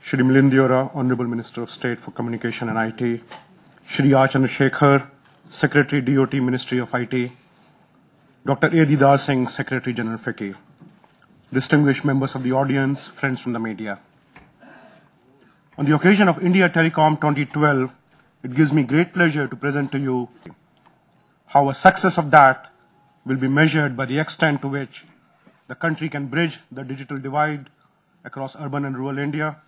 Shri Milind Deora, Honorable Minister of State for Communication and IT, Shri R. Chandrasekhar, Secretary DOT Ministry of IT, Dr. A. Didar Singh, Secretary General FICCI, distinguished members of the audience, friends from the media. On the occasion of India Telecom 2012, it gives me great pleasure to present to you how a success of that will be measured by the extent to which the country can bridge the digital divide across urban and rural India,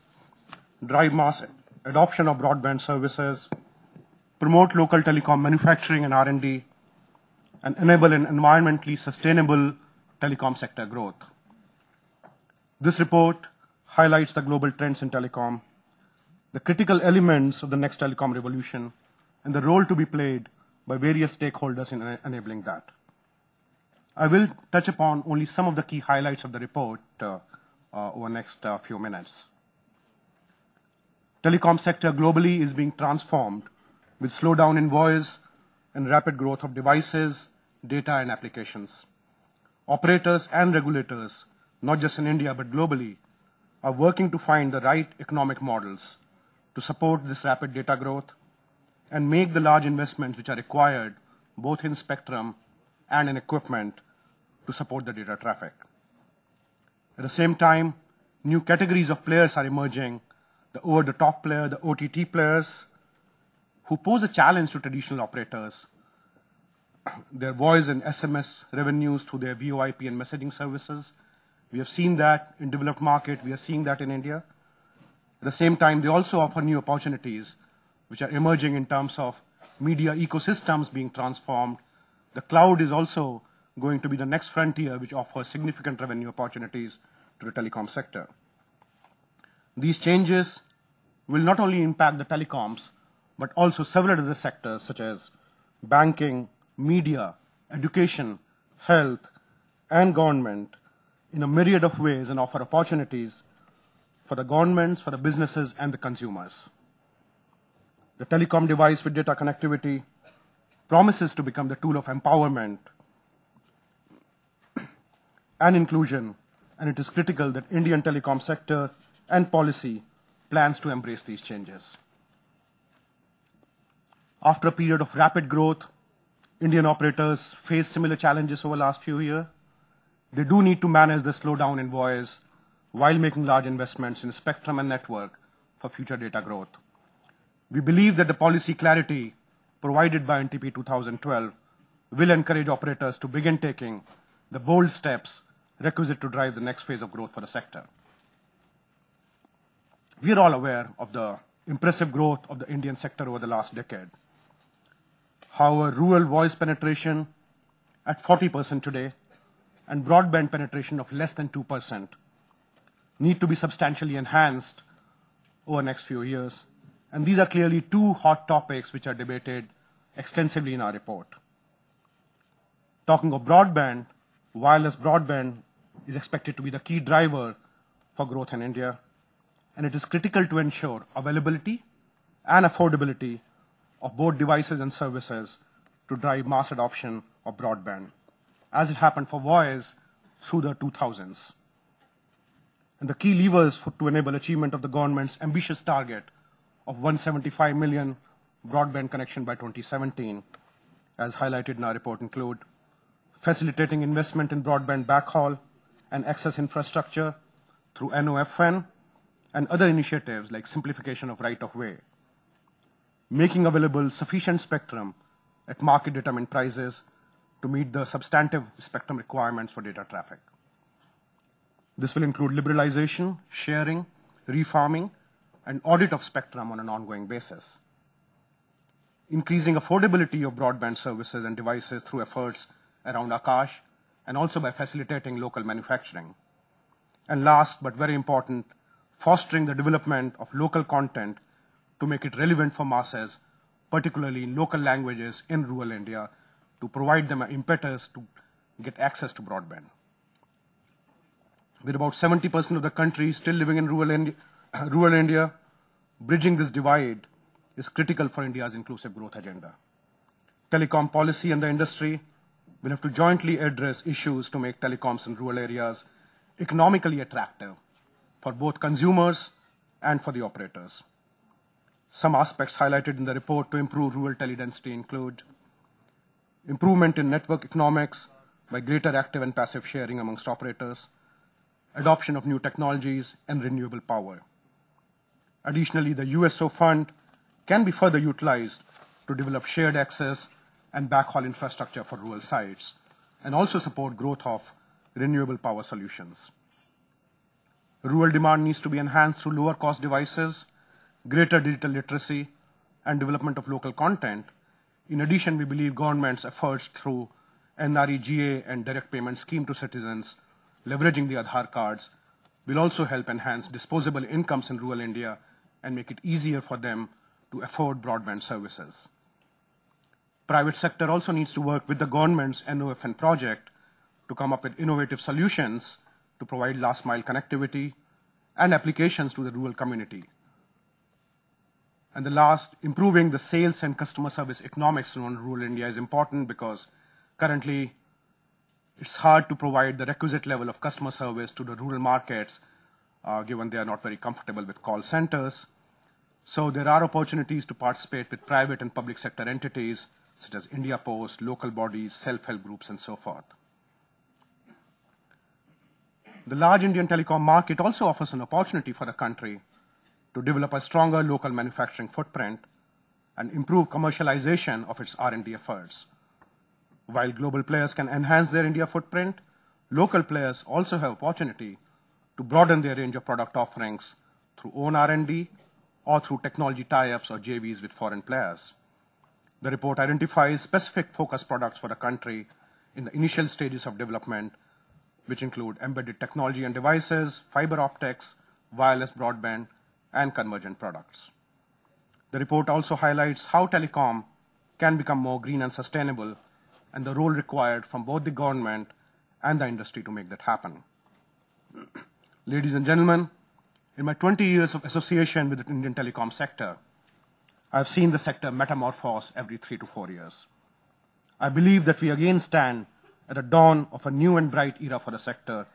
drive mass adoption of broadband services, promote local telecom manufacturing and R&D, and enable an environmentally sustainable telecom sector growth. This report highlights the global trends in telecom, the critical elements of the next telecom revolution, and the role to be played by various stakeholders in enabling that. I will touch upon only some of the key highlights of the report over the next few minutes. Telecom sector globally is being transformed with slowdown in voice and rapid growth of devices, data, and applications. Operators and regulators, not just in India but globally, are working to find the right economic models to support this rapid data growth and make the large investments which are required both in spectrum and in equipment to support the data traffic. At the same time, new categories of players are emerging, the over-the-top player, the OTT players, who pose a challenge to traditional operators. Their voice and SMS revenues through their VoIP and messaging services. We have seen that in developed market. We are seeing that in India. At the same time, they also offer new opportunities which are emerging in terms of media ecosystems being transformed. The cloud is also going to be the next frontier which offers significant revenue opportunities to the telecom sector. These changes will not only impact the telecoms, but also several other sectors such as banking, media, education, health, and government in a myriad of ways and offer opportunities for the governments, for the businesses, and the consumers. The telecom device with data connectivity promises to become the tool of empowerment and inclusion, and it is critical that Indian telecom sector and policy plans to embrace these changes. After a period of rapid growth, Indian operators face similar challenges over the last few years. They do need to manage the slowdown in voice while making large investments in spectrum and network for future data growth. We believe that the policy clarity provided by NTP 2012 will encourage operators to begin taking the bold steps requisite to drive the next phase of growth for the sector. We are all aware of the impressive growth of the Indian sector over the last decade. However, rural voice penetration at 40% today and broadband penetration of less than 2% need to be substantially enhanced over the next few years. And these are clearly two hot topics which are debated extensively in our report. Talking of broadband, wireless broadband is expected to be the key driver for growth in India, and it is critical to ensure availability and affordability of both devices and services to drive mass adoption of broadband, as it happened for voice through the 2000s. And the key levers to enable achievement of the government's ambitious target of 175 million broadband connection by 2017, as highlighted in our report, include facilitating investment in broadband backhaul and access infrastructure through NOFN and other initiatives like simplification of right-of-way, making available sufficient spectrum at market-determined prices to meet the substantive spectrum requirements for data traffic. This will include liberalization, sharing, refarming, and audit of spectrum on an ongoing basis. Increasing affordability of broadband services and devices through efforts around Akash, and also by facilitating local manufacturing. And last, but very important, fostering the development of local content to make it relevant for masses, particularly in local languages in rural India, to provide them an impetus to get access to broadband. With about 70% of the country still living in rural India, bridging this divide is critical for India's inclusive growth agenda. Telecom policy and the industry will have to jointly address issues to make telecoms in rural areas economically attractive for both consumers and for the operators. Some aspects highlighted in the report to improve rural teledensity include improvement in network economics by greater active and passive sharing amongst operators, adoption of new technologies and renewable power. Additionally, the USO fund can be further utilized to develop shared access and backhaul infrastructure for rural sites, and also support growth of renewable power solutions. Rural demand needs to be enhanced through lower cost devices, greater digital literacy, and development of local content. In addition, we believe government's efforts through NREGA and direct payment scheme to citizens, leveraging the Aadhaar cards, will also help enhance disposable incomes in rural India and make it easier for them to afford broadband services. Private sector also needs to work with the government's NOFN project to come up with innovative solutions to provide last mile connectivity and applications to the rural community. And the last, improving the sales and customer service economics in rural India is important because currently it's hard to provide the requisite level of customer service to the rural markets, given they are not very comfortable with call centers. So there are opportunities to participate with private and public sector entities such as India Post, local bodies, self-help groups, and so forth. The large Indian telecom market also offers an opportunity for the country to develop a stronger local manufacturing footprint and improve commercialization of its R&D efforts. While global players can enhance their India footprint, local players also have opportunity to broaden their range of product offerings through own R&D or through technology tie-ups or JVs with foreign players. The report identifies specific focus products for the country in the initial stages of development, which include embedded technology and devices, fiber optics, wireless broadband, and convergent products. The report also highlights how telecom can become more green and sustainable and the role required from both the government and the industry to make that happen. Ladies and gentlemen, in my 20 years of association with the Indian telecom sector, I've seen the sector metamorphose every 3 to 4 years. I believe that we again stand at the dawn of a new and bright era for the sector,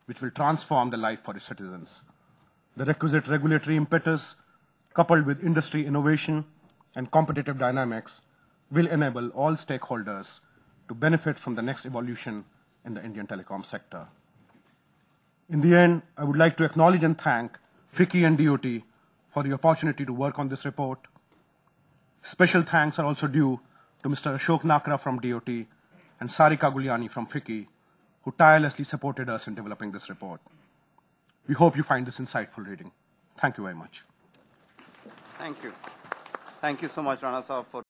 which will transform the life for its citizens. The requisite regulatory impetus, coupled with industry innovation and competitive dynamics, will enable all stakeholders to benefit from the next evolution in the Indian telecom sector. In the end, I would like to acknowledge and thank FICCI and DOT for the opportunity to work on this report. Special thanks are also due to Mr. Ashok Nakra from DOT and Sarika Guliani from FICCI, who tirelessly supported us in developing this report. We hope you find this insightful reading. Thank you very much. Thank you. Thank you so much, Rana Saab, for